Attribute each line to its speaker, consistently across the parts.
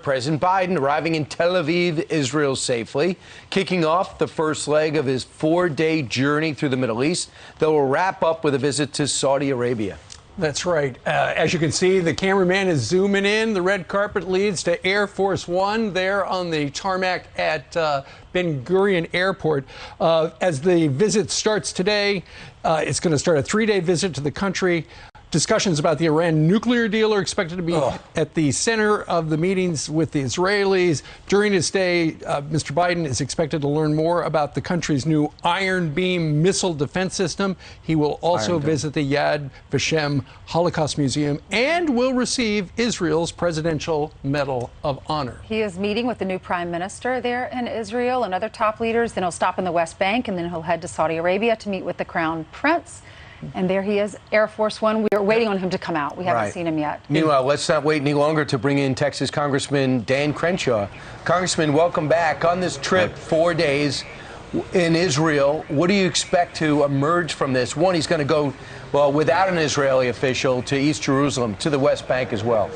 Speaker 1: President Biden arriving in Tel Aviv, Israel safely, kicking off the first leg of his 4-day journey through the Middle East that will wrap up with a visit to Saudi Arabia.
Speaker 2: That's right. As you can see, the cameraman is zooming in. The red carpet leads to Air Force One there on the tarmac at Ben Gurion Airport. As the visit starts today, it's going to start a 3-day visit to the country. Discussions about the Iran nuclear deal are expected to be at the center of the meetings with the Israelis. During his stay, Mr. Biden is expected to learn more about the country's new Iron Beam missile defense system. He will also visit the Yad Vashem Holocaust Museum and will receive Israel's Presidential Medal of Honor.
Speaker 3: He is meeting with the new prime minister there in Israel and other top leaders. Then he'll stop in the West Bank, and then he'll head to Saudi Arabia to meet with the Crown Prince. And there he is, Air Force One. We are waiting on him to come out. We haven't seen him yet.
Speaker 1: Meanwhile, let's not wait any longer to bring in Texas Congressman Dan Crenshaw. Congressman, welcome back. On this trip, 4 days in Israel, what do you expect to emerge from this? One, he's going to go, well, without an Israeli official to East Jerusalem, to the West Bank as well.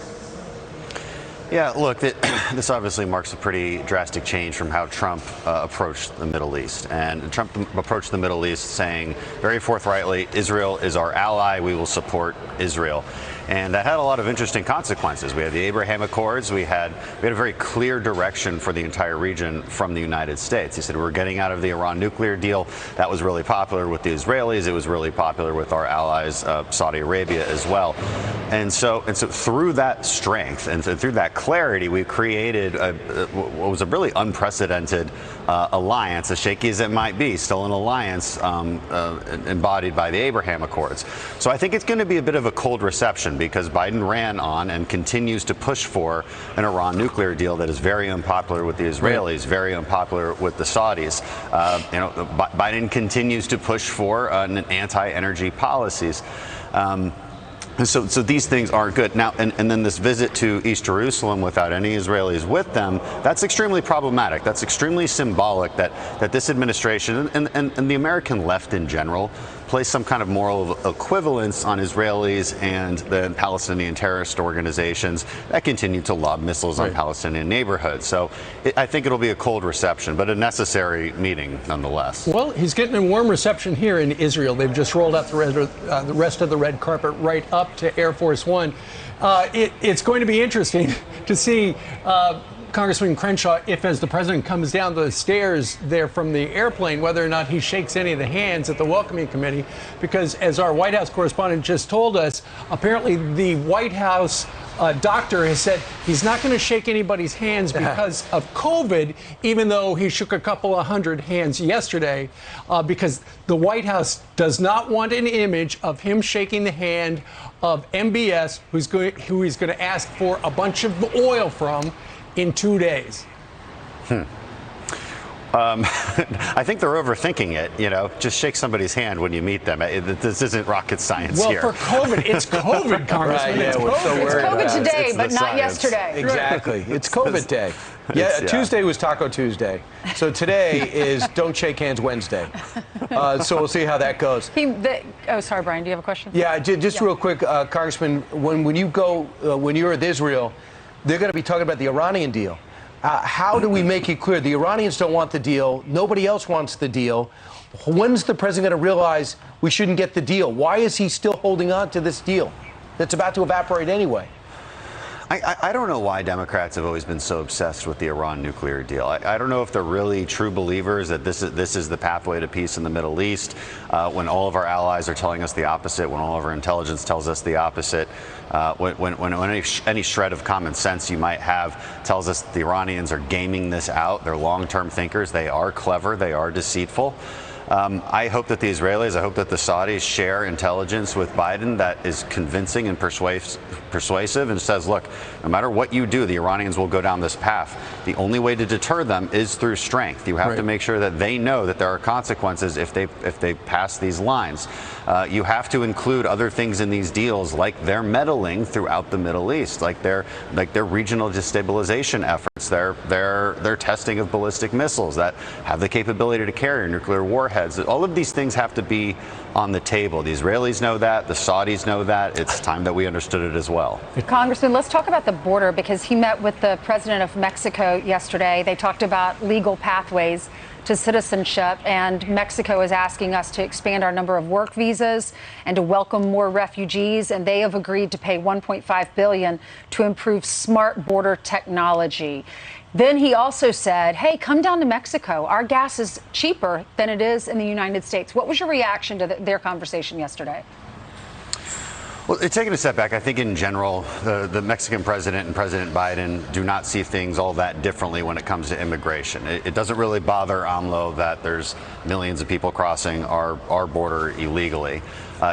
Speaker 4: Yeah, look, this obviously marks a pretty drastic change from how Trump approached the Middle East. And Trump approached the Middle East saying very forthrightly, Israel is our ally, we will support Israel. And that had a lot of interesting consequences. We had the Abraham Accords. We had a very clear direction for the entire region from the United States. He said we're getting out of the Iran nuclear deal. That was really popular with the Israelis. It was really popular with our allies, Saudi Arabia as well. And so through that strength and through that clarity, we created what was a really unprecedented alliance, as shaky as it might be, still an alliance embodied by the Abraham Accords. So I think it's going to be a bit of a cold reception, because Biden ran on and continues to push for an Iran nuclear deal that is very unpopular with the Israelis, very unpopular with the Saudis. Biden continues to push for an anti-energy policies. So these things aren't good. Now, and then this visit to East Jerusalem without any Israelis with them, that's extremely problematic. That's extremely symbolic that this administration and the American left in general place some kind of moral equivalence on Israelis and the Palestinian terrorist organizations that continue to lob missiles on Palestinian neighborhoods. So I think it'll be a cold reception, but a necessary meeting nonetheless.
Speaker 2: Well, he's getting a warm reception here in Israel. They've just rolled out the rest of the red carpet right up to Air Force One. It's going to be interesting to see Congressman Crenshaw, if as the president comes down the stairs there from the airplane, whether or not he shakes any of the hands at the welcoming committee, because as our White House correspondent just told us, apparently the White House doctor has said he's not going to shake anybody's hands because of COVID, even though he shook a couple of hundred hands yesterday, because the White House does not want an image of him shaking the hand of MBS, who he's going to ask for a bunch of oil from in 2 days.
Speaker 4: I think they're overthinking it. Just shake somebody's hand when you meet them. This isn't rocket science here.
Speaker 2: Well, for COVID, it's COVID, Congressman.
Speaker 1: It's
Speaker 3: COVID today, but not
Speaker 4: science.
Speaker 3: yesterday.
Speaker 1: Exactly. It's COVID day. Yeah, Tuesday was Taco Tuesday. So today is Don't Shake Hands Wednesday. So we'll see how that goes.
Speaker 3: Sorry, Brian, do you have a question?
Speaker 1: Yeah, just real quick, Congressman, when you go, when you're at Israel, they're going to be talking about the Iranian deal. How do we make it clear? The Iranians don't want the deal. Nobody else wants the deal. When's the president going to realize we shouldn't get the deal? Why is he still holding on to this deal that's about to evaporate anyway?
Speaker 4: I don't know why Democrats have always been so obsessed with the Iran nuclear deal. I don't know if they're really true believers that this is the pathway to peace in the Middle East, when all of our allies are telling us the opposite, when all of our intelligence tells us the opposite, when any shred of common sense you might have tells us the Iranians are gaming this out. They're long-term thinkers. They are clever. They are deceitful. I hope that the Israelis, I hope that the Saudis share intelligence with Biden that is convincing and persuasive and says, look, no matter what you do, the Iranians will go down this path. The only way to deter them is through strength. You have to make sure that they know that there are consequences if they pass these lines. You have to include other things in these deals, like their meddling throughout the Middle East, like their regional destabilization efforts, their testing of ballistic missiles that have the capability to carry nuclear warheads. All of these things have to be on the table. The Israelis know that. The Saudis know that. It's time that we understood it as well.
Speaker 3: Congressman, let's talk about the border, because he met with the president of Mexico yesterday. They talked about legal pathways to citizenship, and Mexico is asking us to expand our number of work visas and to welcome more refugees, and they have agreed to pay $1.5 billion to improve smart border technology. Then he also said, hey, come down to Mexico. Our gas is cheaper than it is in the United States. What was your reaction to their conversation yesterday?
Speaker 4: Well, taking a step back, I think in general, the Mexican president and President Biden do not see things all that differently when it comes to immigration. It doesn't really bother AMLO that there's millions of people crossing our border illegally.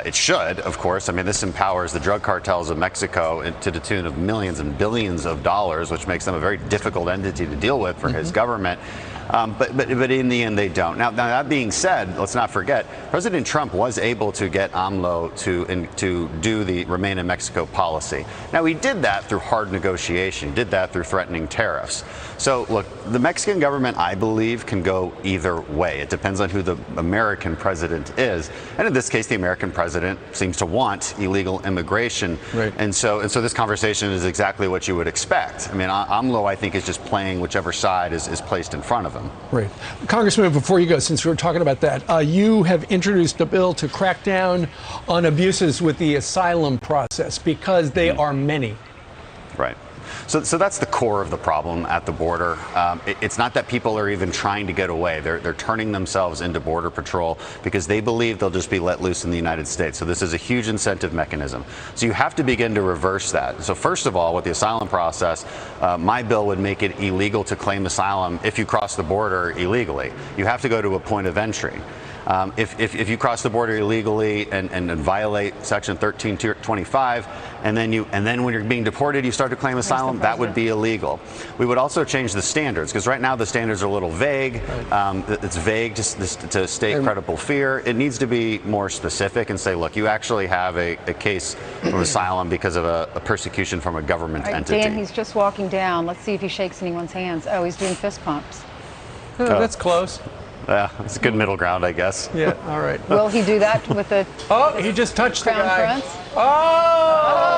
Speaker 4: It should, of course. I mean, this empowers the drug cartels of Mexico to the tune of millions and billions of dollars, which makes them a very difficult entity to deal with for his government. But in the end, they don't. Now that being said, let's not forget, President Trump was able to get AMLO to do the Remain in Mexico policy. Now, he did that through hard negotiation, did that through threatening tariffs. So, look, the Mexican government, I believe, can go either way. It depends on who the American president is. And in this case, the American president seems to want illegal immigration.
Speaker 2: Right.
Speaker 4: And so this conversation is exactly what you would expect. I mean, AMLO, I think, is just playing whichever side is placed in front of him.
Speaker 2: Right. Congressman, before you go, since we were talking about that, you have introduced a bill to crack down on abuses with the asylum process, because they are many.
Speaker 4: Right. So that's the core of the problem at the border. It's not that people are even trying to get away. They're turning themselves into Border Patrol because they believe they'll just be let loose in the United States. So this is a huge incentive mechanism. So you have to begin to reverse that. So first of all, with the asylum process, my bill would make it illegal to claim asylum if you cross the border illegally. You have to go to a point of entry. If you cross the border illegally and violate Section 1325, and then when you're being deported, you start to claim asylum, that would be illegal. We would also change the standards, because right now the standards are a little vague. It's vague to state credible fear. It needs to be more specific and say, look, you actually have a case of asylum because of a persecution from a government entity.
Speaker 3: Dan, he's just walking down. Let's see if he shakes anyone's hands. Oh, he's doing fist pumps.
Speaker 2: Oh, that's close.
Speaker 4: Yeah, it's a good middle ground, I guess.
Speaker 2: Yeah, all right.
Speaker 3: Will he do that with the
Speaker 2: Oh, he just touched the
Speaker 3: Crown
Speaker 2: guy.
Speaker 3: Prince?
Speaker 2: Oh!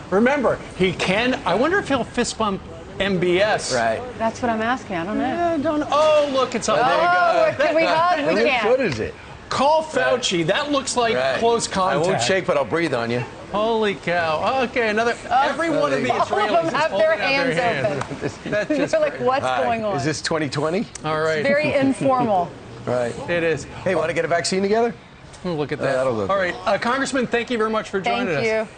Speaker 2: Remember, he can. I wonder if he'll fist bump MBS.
Speaker 1: Right.
Speaker 3: That's what I'm asking. I don't know.
Speaker 2: Oh, look, it's up there.
Speaker 3: Oh, can we hug? We
Speaker 1: How
Speaker 3: can't.
Speaker 1: good is it?
Speaker 2: Call Fauci. That looks like close contact.
Speaker 1: I won't shake, but I'll breathe on you.
Speaker 2: Holy cow. Okay, another. Every one of the
Speaker 3: All of
Speaker 2: Israelis
Speaker 3: them
Speaker 2: is
Speaker 3: have
Speaker 2: holding
Speaker 3: their
Speaker 2: out
Speaker 3: hands
Speaker 2: hand.
Speaker 3: open.
Speaker 2: That's
Speaker 3: They're
Speaker 2: just
Speaker 3: like,
Speaker 2: great.
Speaker 3: what's
Speaker 1: Hi.
Speaker 3: going on?
Speaker 1: Is this 2020?
Speaker 2: All right.
Speaker 3: Very informal.
Speaker 1: Right.
Speaker 2: It is.
Speaker 1: Hey, want to get a vaccine together?
Speaker 2: Look at that.
Speaker 1: that'll look
Speaker 2: All right, Congressman, thank you very much for joining us.
Speaker 3: Thank you.